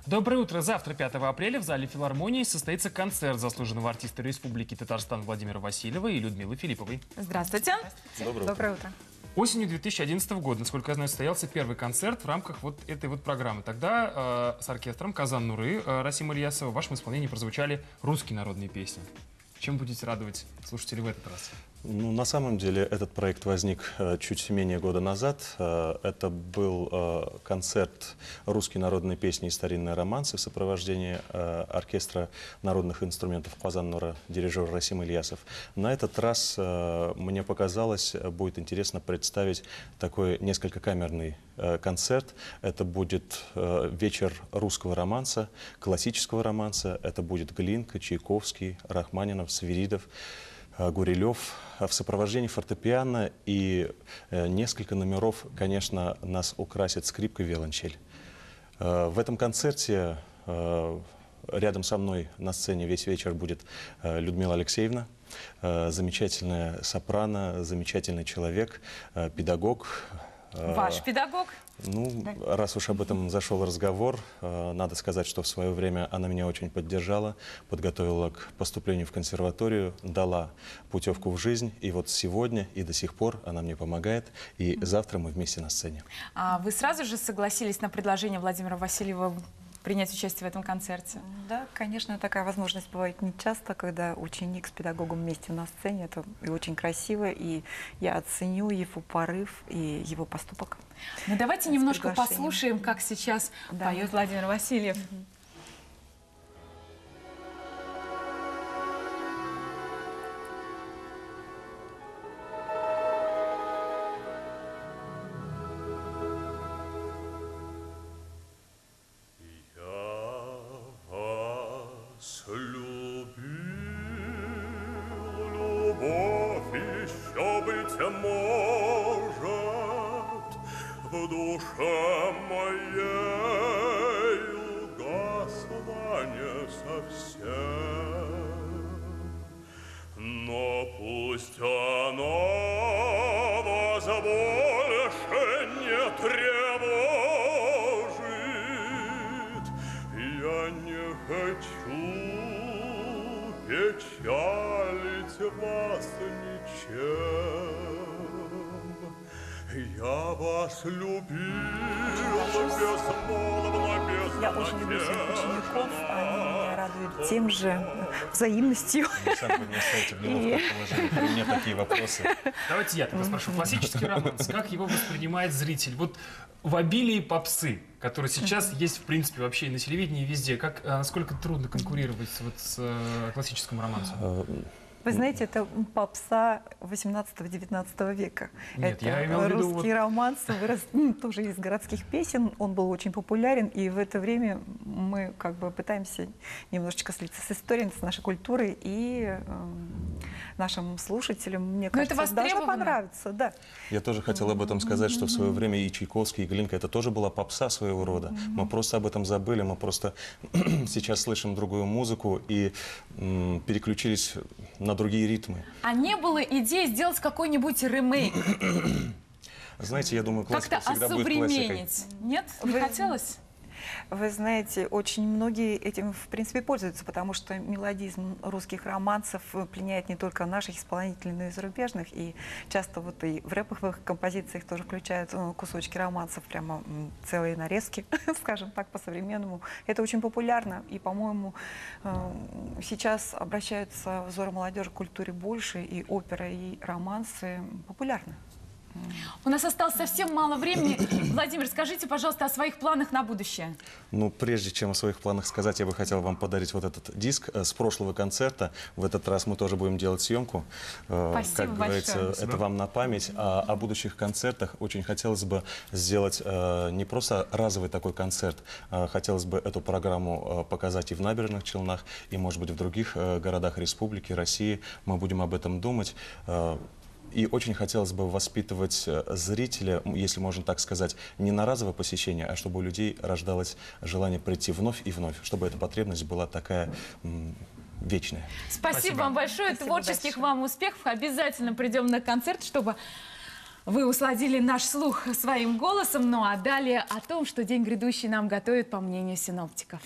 Доброе утро. Завтра, 5 апреля, в зале филармонии состоится концерт заслуженного артиста Республики Татарстан Владимира Васильева и Людмилы Филипповой. Здравствуйте. Доброе утро. Осенью 2011 года, насколько я знаю, состоялся первый концерт в рамках вот этой вот программы. Тогда с оркестром «Казан Нуры» Расима Ильясова в вашем исполнении прозвучали русские народные песни. Чем будете радовать слушателей в этот раз? Ну, на самом деле этот проект возник чуть менее года назад. Это был концерт «Русские народные песни и старинные романсы» в сопровождении оркестра народных инструментов «Казан Нура», дирижер Расим Ильясов. На этот раз, мне показалось, будет интересно представить такой несколько камерный концерт. Это будет вечер русского романса, классического романса. Это будет Глинка, Чайковский, Рахманинов, Свиридов, Гурилев в сопровождении фортепиано, и несколько номеров, конечно, нас украсит скрипка и виолончель. В этом концерте рядом со мной на сцене весь вечер будет Людмила Алексеевна, замечательная сопрано, замечательный человек, педагог. Ваш педагог? Ну, раз уж об этом зашел разговор, надо сказать, что в свое время она меня очень поддержала, подготовила к поступлению в консерваторию, дала путевку в жизнь. И вот сегодня и до сих пор она мне помогает. И завтра мы вместе на сцене. А вы сразу же согласились на предложение Владимира Васильева принять участие в этом концерте? Да, конечно, такая возможность бывает не часто, когда ученик с педагогом вместе на сцене. Это и очень красиво, и я оценю его порыв и его поступок. Ну давайте немножко послушаем, как сейчас поет Владимир Васильев. В душе моей угасла не совсем, но пусть она вас больше не тревожит. Я не хочу печалить вас ничем. Я вас любил безмолвно, без Я очень люблю своих учеников, они меня радуют тем же взаимностью. Александр, вы не ставите в неловкое положение. У меня такие вопросы. Давайте я тогда спрошу. Классический романс, как его воспринимает зритель? Вот в обилии попсы, который сейчас есть, в принципе, вообще и на телевидении, и везде, насколько трудно конкурировать вот с классическим романсом? Вы знаете, это попса 18-19 века. Нет, это я имел в виду русский романс, вырос тоже из городских песен. Он был очень популярен, и в это время мы как бы пытаемся немножечко слиться с историей, с нашей культурой, и нашим слушателям, мне кажется, это должно понравиться. Да. Я тоже хотел об этом сказать, что в свое время и Чайковский, и Глинка — это тоже была попса своего рода. Мы просто об этом забыли, мы просто сейчас слышим другую музыку и переключились на другие ритмы. А не было идеи сделать какой-нибудь ремейк? Знаете, я думаю, классика всегда будет классикой. Как-то осовременить? Нет? Не хотелось? Вы знаете, очень многие этим, в принципе, пользуются, потому что мелодизм русских романсов пленяет не только наших исполнителей, но и зарубежных. И часто вот и в рэповых композициях тоже включают кусочки романсов, прямо целые нарезки, скажем так, по-современному. Это очень популярно. И, по-моему, сейчас обращаются взоры молодежи к культуре больше, и опера, и романсы популярны. У нас осталось совсем мало времени. Владимир, скажите, пожалуйста, о своих планах на будущее. Ну, прежде чем о своих планах сказать, я бы хотел вам подарить вот этот диск с прошлого концерта. В этот раз мы тоже будем делать съемку. Спасибо как говорится, большое. это вам на память. А о будущих концертах очень хотелось бы сделать не просто разовый такой концерт. Хотелось бы эту программу показать и в Набережных Челнах, и, может быть, в других городах республики, России. Мы будем об этом думать. И очень хотелось бы воспитывать зрителя, если можно так сказать, не на разовое посещение, а чтобы у людей рождалось желание прийти вновь и вновь, чтобы эта потребность была такая вечная. Спасибо вам большое. Спасибо Творческих большое. вам успехов. Обязательно придем на концерт, чтобы Вы усладили наш слух своим голосом, ну а далее о том, что день грядущий нам готовит, по мнению синоптиков.